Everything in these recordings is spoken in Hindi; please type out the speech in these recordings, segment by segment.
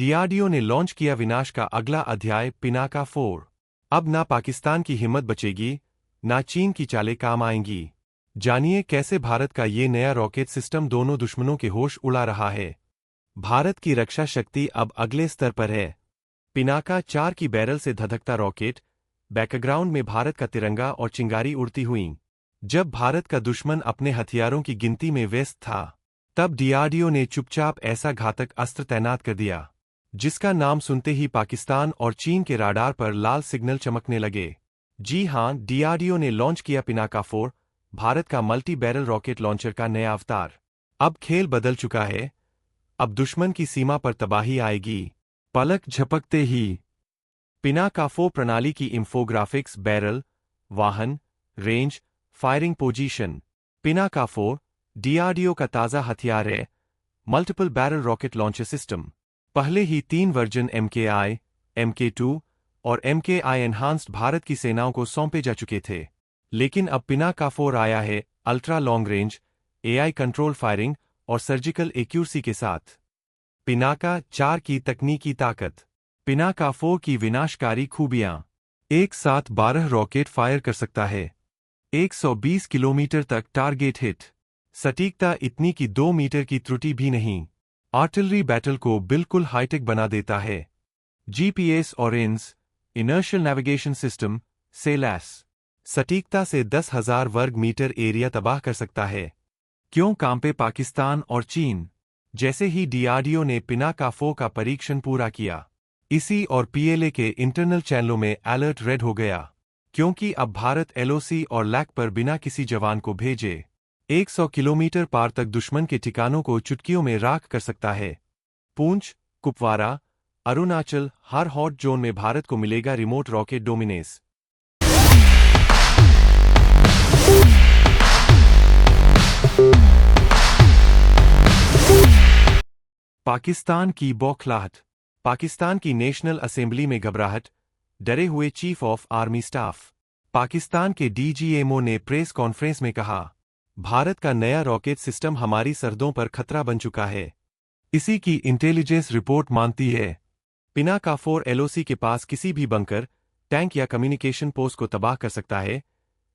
डीआरडीओ ने लॉन्च किया विनाश का अगला अध्याय पिनाका 4। अब ना पाकिस्तान की हिम्मत बचेगी, ना चीन की चालें काम आएंगी। जानिए कैसे भारत का ये नया रॉकेट सिस्टम दोनों दुश्मनों के होश उड़ा रहा है। भारत की रक्षा शक्ति अब अगले स्तर पर है। पिनाका 4 की बैरल से धधकता रॉकेट, बैकग्राउंड में भारत का तिरंगा और चिंगारी उड़ती हुई। जब भारत का दुश्मन अपने हथियारों की गिनती में व्यस्त था, तब डीआरडीओ ने चुपचाप ऐसा घातक अस्त्र तैनात कर दिया, जिसका नाम सुनते ही पाकिस्तान और चीन के राडार पर लाल सिग्नल चमकने लगे। जी हां, डीआरडीओ ने लॉन्च किया पिनाका 4, भारत का मल्टी बैरल रॉकेट लॉन्चर का नया अवतार। अब खेल बदल चुका है। अब दुश्मन की सीमा पर तबाही आएगी, पलक झपकते ही। पिनाका 4 प्रणाली की इंफोग्राफिक्स, बैरल, वाहन, range, firing position. Pinaka 4 DRDO का ताज़ा हथियार है, multiple barrel rocket launcher system. पहले ही 3 वर्जन MKI, MK2 और MKI एनहांस्ड भारत की सेनाओं को सौंपे जा चुके थे। लेकिन अब पिनाका 4 आया है ultra long range, AI control firing और सर्जिकल एक्यूरेसी के साथ। पिनाका 4 की तकनीकी ताकत। पिनाका 4 की विनाशकारी खूबियां। एक साथ 12 रॉकेट फायर कर सकता है। 120 किलोमीटर तक टारगेट हिट। सटीकता इतनी कि 2 मीटर की त्रुटि भी नहीं। आर्टिलरी बैटल को बिल्कुल हाईटेक बना देता है। GPS और इनर्शियल नेविगेशन सिस्टम से लैस। सटीकता से 10,000 वर्ग मीटर एरिया तबाह कर सकता है। क्यों कांपे पाकिस्तान और चीन? जैसे ही डीआरडीओ ने पिनाका 4 का परीक्षण पूरा किया, इसी और PLA के इंटरनल चैनलों में अलर्ट रेड हो गया, क्योंकि अब भारत LOC और लैक पर बिना किसी जवान को भेजे 100 किलोमीटर पार तक दुश्मन के ठिकानों को चुटकियों में राख कर सकता है। पूंछ, कुपवारा, अरुणाचल, हर हॉट जोन में भारत को मिलेगा रिमोट रॉकेट डोमिनेस। पाकिस्तान की बौखलाहट। पाकिस्तान की नेशनल असेंबली में घबराहट, डरे हुए chief of army staff. Pakistan के DGMO ने प्रेस कॉन्फ्रेंस में कहा, भारत का नया रॉकेट सिस्टम हमारी सरहदों पर खतरा बन चुका है। इसी की इंटेलिजेंस रिपोर्ट मानती है। पिनाका 4 LOC के पास किसी भी बंकर, टैंक या कम्युनिकेशन पोस्ट को तबाह कर सकता है,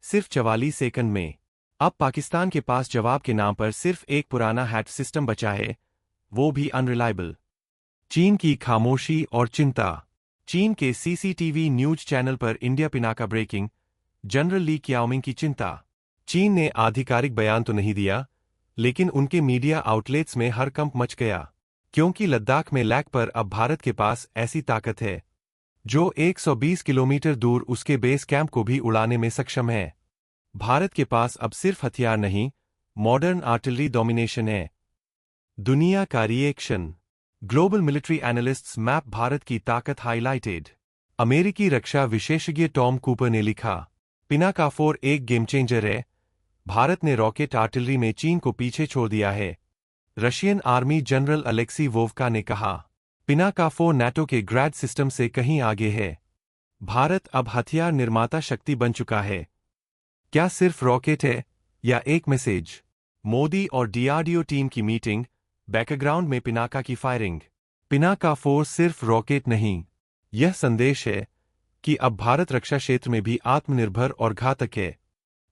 सिर्फ 44 सेकंड में। अब पाकिस्तान के पास जवाब के नाम पर सिर्फ एक पुराना हैट सिस्टम बचा है, वो भी अनरिलायबल। चीन की खामोशी और चिंता। चीन के CCTV न्यूज चैनल पर इंडिया पिनाका ब्रेकिंग, जनरल ली क्याओमिंग की चिंता। चीन ने आधिकारिक बयान तो नहीं दिया, लेकिन उनके मीडिया आउटलेट्स में हड़कंप मच गया, क्योंकि लद्दाख में लैक पर अब भारत के पास ऐसी ताकत है, जो 120 किलोमीटर दूर उसके बेस कैंप को भी उड़ाने में सक्षम है। भारत के पास अब सिर्फ हथियार नहीं, मॉडर्न आर्टिलरी डोमिनेशन है। दुनिया का reaction. Global military analysts map Bharat की ताकत हाईलाइटेड। अमेरिकी रक्षा विशेषज्ञ टॉम कूपर ने लिखा, पिनाका 4 एक गेम चेंजर है। भारत ने रॉकेट आर्टिलरी में चीन को पीछे छोड़ दिया है। रशियन आर्मी जनरल अलेक्सी वोवका ने कहा, पिनाका 4 नाटो के ग्रैड सिस्टम से कहीं आगे है। भारत अब हथियार निर्माता शक्ति बन चुका है। क्या सिर्फ रॉकेट है या एक मैसेज? मोदी और डीआरडीओ टीम की मीटिंग, बैकग्राउंड में पिनाका की फायरिंग। पिनाका 4 सिर्फ रॉकेट नहीं, यह संदेश है कि अब भारत रक्षा क्षेत्र में भी आत्मनिर्भर और घातक है।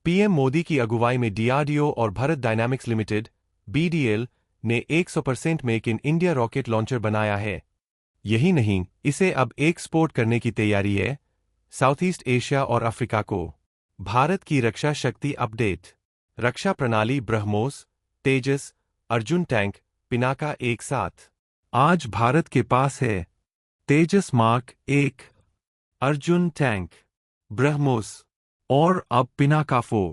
पीएम मोदी की अगुवाई में डीआरडीओ और भारत डायनामिक्स लिमिटेड BDL ने 100% make in India rocket launcher बनाया है। यही नहीं, इसे अब एक्सपोर्ट करने की तैयारी है, साउथ ईस्ट एशिया और अफ्रीका को। भारत की रक्षा शक्ति अपडेट। रक्षा प्रणाली ब्रह्मोस, तेजस, अर्जुन टैंक, पिनाका एक साथ। आज भारत के पास है तेजस मार्क 1, अर्जुन टैंक, ब्रह्मोस और अब पिनाका 4।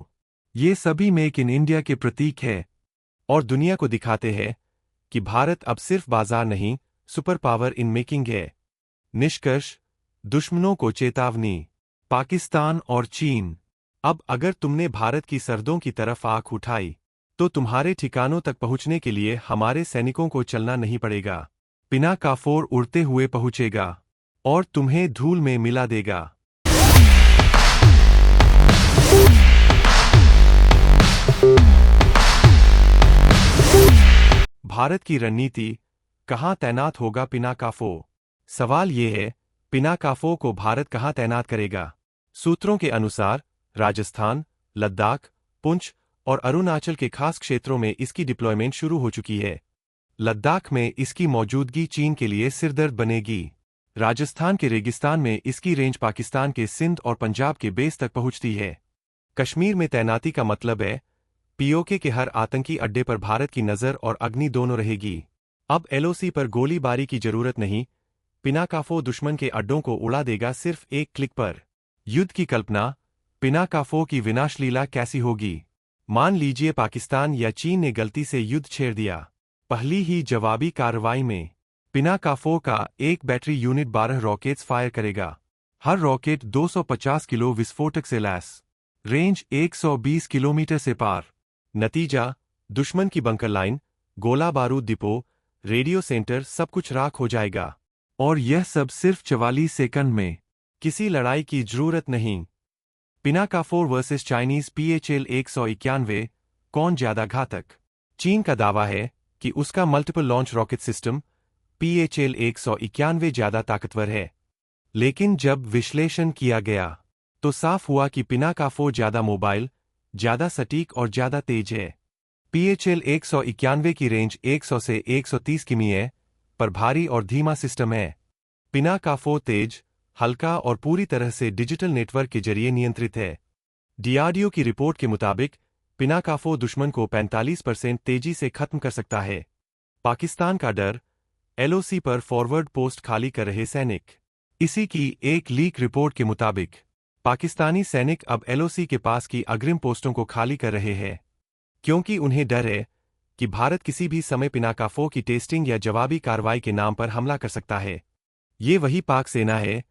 ये सभी मेक इन इंडिया के प्रतीक है और दुनिया को दिखाते हैं कि भारत अब सिर्फ बाजार नहीं, सुपर पावर इन मेकिंग है। निष्कर्ष, दुश्मनों को चेतावनी। पाकिस्तान और चीन, अब अगर तुमने भारत की सरहदों की तरफ आंख उठाई, तो तुम्हारे ठिकानों तक पहुंचने के लिए हमारे सैनिकों को चलना नहीं पड़ेगा। पिनाका 4 उड़ते हुए पहुंचेगा और तुम्हें धूल में मिला देगा। भारत की रणनीति, कहाँ तैनात होगा पिनाकाफो? सवाल ये है, पिनाकाफो को भारत कहाँ तैनात करेगा? सूत्रों के अनुसार राजस्थान, लद्दाख, पुंछ और अरुणाचल के खास क्षेत्रों में इसकी डिप्लॉयमेंट शुरू हो चुकी है। लद्दाख में इसकी मौजूदगी चीन के लिए सिरदर्द बनेगी। राजस्थान के रेगिस्तान में इसकी रेंज पाकिस्तान के सिंध और पंजाब के बेस तक पहुंचती है। कश्मीर में तैनाती का मतलब है पीओके के हर आतंकी अड्डे पर भारत की नज़र और अग्नि दोनों रहेगी। अब एलओसी पर गोलीबारी की जरूरत नहीं, पिनाकाफो दुश्मन के अड्डों को उड़ा देगा सिर्फ एक क्लिक पर। युद्ध की कल्पना, पिनाकाफो की विनाशलीला कैसी होगी? मान लीजिए पाकिस्तान या चीन ने गलती से युद्ध छेड़ दिया। पहली ही जवाबी कार्रवाई में पिनाकाफो का एक बैटरी यूनिट 12 रॉकेट्स फायर करेगा। हर रॉकेट 250 किलो विस्फोटक से लैस, रेंज 120 किलोमीटर से पार। नतीजा, दुश्मन की बंकर लाइन, गोला बारूद डिपो, रेडियो सेंटर सब कुछ राख हो जाएगा। और यह सब सिर्फ 44 सेकंड में। किसी लड़ाई की जरूरत नहीं। पिनाकाफो वर्सेस चाइनीज PHL 191, कौन ज्यादा घातक? चीन का दावा है कि उसका multiple launch rocket system PHL 191 ज्यादा ताकतवर है। लेकिन जब विश्लेषण किया गया तो साफ हुआ कि पिनाकाफो ज्यादा मोबाइल, ज्यादा सटीक और ज्यादा तेज है। PHL 191 की रेंज 100 से 130 किमी है, पर भारी और धीमा सिस्टम है। पिनाकाफो तेज, हल्का और पूरी तरह से डिजिटल नेटवर्क के जरिए नियंत्रित है। DRDO की रिपोर्ट के मुताबिक पिनाकाफो दुश्मन को 45% तेजी से खत्म कर सकता है। पाकिस्तान का डर, LOC पर फॉरवर्ड पोस्ट खाली कर रहे सैनिक। इसी की एक लीक रिपोर्ट के मुताबिक पाकिस्तानी सैनिक अब LOC के पास की अग्रिम पोस्टों को खाली कर रहे हैं, क्योंकि उन्हें डर है कि भारत किसी भी समय पिनाकाफो की टेस्टिंग या जवाबी कार्रवाई के नाम पर हमला कर सकता है। ये वही पाक सेना है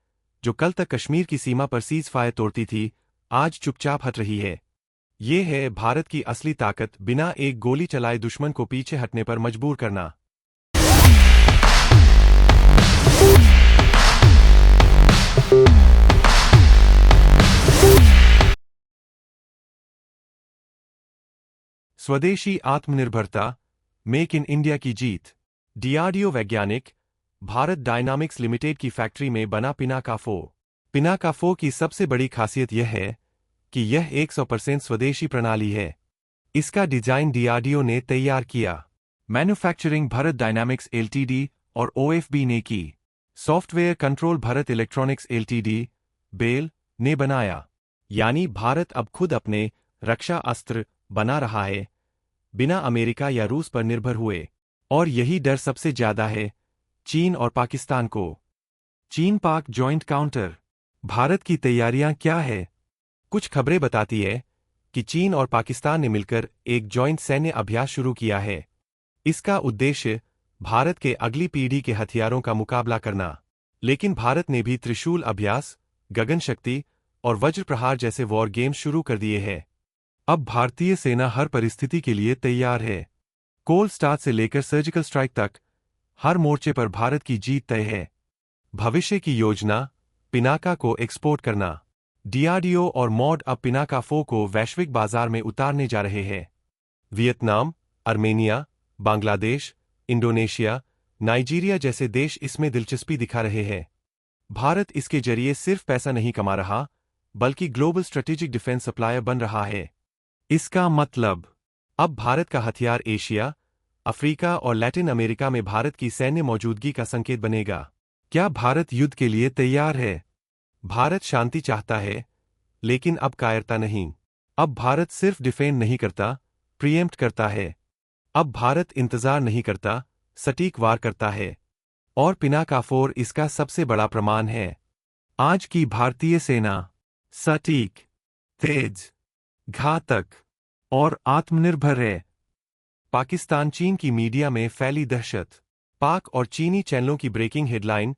जो कल तक कश्मीर की सीमा पर सीज फायर तोड़ती थी, आज चुपचाप हट रही है। ये है भारत की असली ताकत, बिना एक गोली चलाए दुश्मन को पीछे हटने पर मजबूर करना। स्वदेशी आत्मनिर्भरता, मेक इन इंडिया की जीत। DRDO वैज्ञानिक, भारत डायनामिक्स लिमिटेड की फैक्ट्री में बना पिनाकाफो। पिनाकाफो की सबसे बड़ी खासियत यह है कि यह 100% स्वदेशी प्रणाली है। इसका डिजाइन DRDO ने तैयार किया, मैन्युफैक्चरिंग भारत डायनामिक्स LTD और OFB ने की, software control Bharat electronics LTD, BEL ने बनाया। यानी भारत अब खुद अपने रक्षा अस्त्र बना रहा है, बिना अमेरिका या रूस पर निर्भर हुए। और यही डर सबसे ज्यादा है चीन और पाकिस्तान को। चीन पाक जॉइंट काउंटर। भारत की तैयारियां क्या है? कुछ खबरें बताती है कि चीन और पाकिस्तान ने मिलकर एक जॉइंट सैन्य अभ्यास शुरू किया है। इसका उद्देश्य भारत के अगली पीढ़ी के हथियारों का मुकाबला करना। लेकिन भारत ने भी त्रिशूल अभ्यास, गगन शक्ति और वज्र प्रहार जैसे वॉर गेम्स शुरू कर दिए हैं। अब भारतीय सेना हर परिस्थिति के लिए तैयार है। कोल्ड स्टार्ट से लेकर सर्जिकल स्ट्राइक तक हर मोर्चे पर भारत की जीत तय है। भविष्य की योजना, पिनाका को एक्सपोर्ट करना। DRDO और MOD अब पिनाकाफो को वैश्विक बाजार में उतारने जा रहे हैं। Vietnam, Armenia, Bangladesh, Indonesia, Nigeria जैसे देश इसमें दिलचस्पी दिखा रहे हैं। भारत इसके जरिए सिर्फ पैसा नहीं कमा रहा, बल्कि ग्लोबल स्ट्रेटेजिक डिफेंस सप्लायर बन रहा है। इसका मतलब अब भारत का हथियार एशिया, अफ्रीका और लैटिन अमेरिका में भारत की सैन्य मौजूदगी का संकेत बनेगा। क्या भारत युद्ध के लिए तैयार है? भारत शांति चाहता है, लेकिन अब कायरता नहीं। अब भारत सिर्फ डिफेंड नहीं करता, प्रीएम्प्ट करता है। अब भारत इंतजार नहीं करता, सटीक वार करता है। और पिनाकाफो इसका सबसे बड़ा प्रमाण है। आज की भारतीय सेना सटीक, तेज, घातक और आत्मनिर्भर है। पाकिस्तान चीन की मीडिया में फैली दहशत। पाक और चीनी चैनलों की ब्रेकिंग हेडलाइन,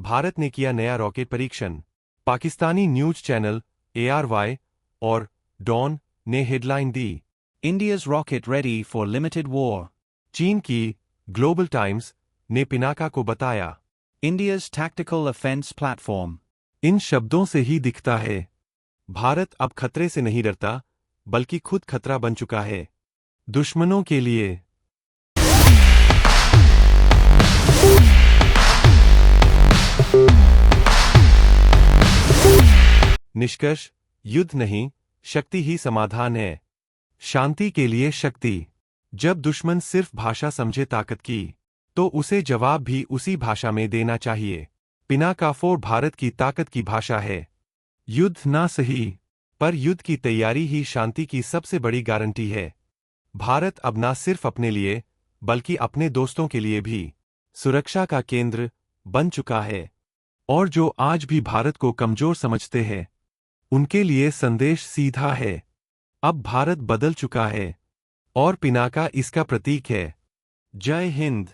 भारत ने किया नया रॉकेट परीक्षण। पाकिस्तानी न्यूज चैनल ARY और डॉन ने headline the, India's rocket ready for limited war. चीन की ग्लोबल टाइम्स ने पिनाका को बताया, इंडियाज टैक्टिकल ऑफेंस प्लेटफॉर्म। इन शब्दों से ही दिखता है भारत अब खतरे से नहीं डरता, बल्कि खुद खतरा बन चुका है दुश्मनों के लिए। निष्कर्ष, युद्ध नहीं, शक्ति ही समाधान है। शांति के लिए शक्ति। जब दुश्मन सिर्फ भाषा समझे ताकत की, तो उसे जवाब भी उसी भाषा में देना चाहिए। पिनाका-4 भारत की ताकत की भाषा है। युद्ध ना सही, पर युद्ध की तैयारी ही शांति की सबसे बड़ी गारंटी है। भारत अब ना सिर्फ अपने लिए, बल्कि अपने दोस्तों के लिए भी सुरक्षा का केंद्र बन चुका है। और जो आज भी भारत को कमजोर समझते हैं, उनके लिए संदेश सीधा है। अब भारत बदल चुका है, और पिनाका इसका प्रतीक है। जय हिंद।